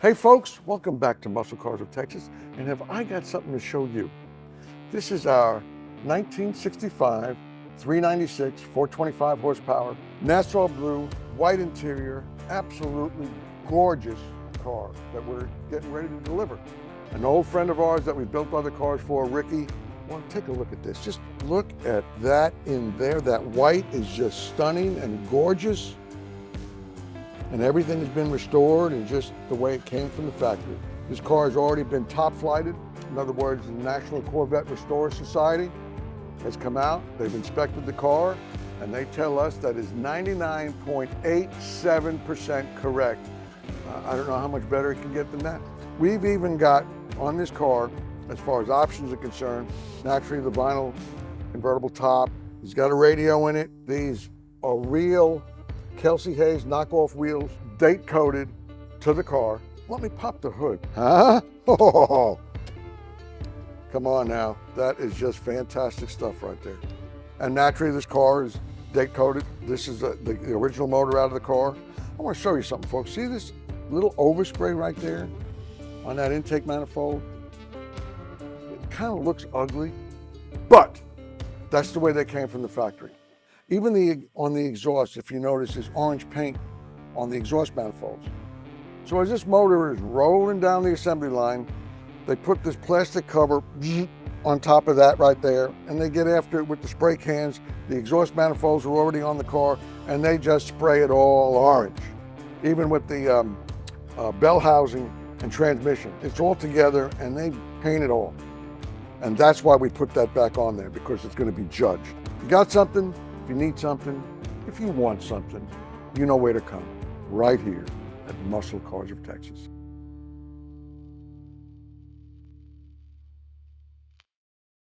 Hey folks, welcome back to Muscle Cars of Texas, and have I got something to show you. This is our 1965 396 425 horsepower Nassau Blue white interior, absolutely gorgeous car that we're getting ready to deliver. An old friend of ours that we built other cars for, Ricky. Well, take a look at this. Just look at that in there. That white is just stunning and gorgeous. And everything has been restored and just the way it came from the factory. This car has already been top flighted. In other words, the National Corvette Restorer Society has come out. They've inspected the car and they tell us that it's 99.87% correct. I don't know how much better it can get than that. We've even got on this car, as far as options are concerned, naturally the vinyl convertible top. He's got a radio in it. These are real Kelsey Hayes knockoff wheels, date coated to the car. Let me pop the hood. Huh? Oh, come on now. That is just fantastic stuff right there. And naturally this car is date coated. This is the original motor out of the car. I want to show you something, folks. See this little overspray right there on that intake manifold? It kind of looks ugly, but that's the way they came from the factory. Even on the exhaust, if you notice, is orange paint on the exhaust manifolds. So as this motor is rolling down the assembly line, they put this plastic cover on top of that right there, and they get after it with the spray cans. The exhaust manifolds are already on the car, and they just spray it all orange. Even with the bell housing and transmission, it's all together, and they paint it all. And that's why we put that back on there, because it's going to be judged. If you got something, if you need something, if you want something, you know where to come. Right here at Muscle Cars of Texas.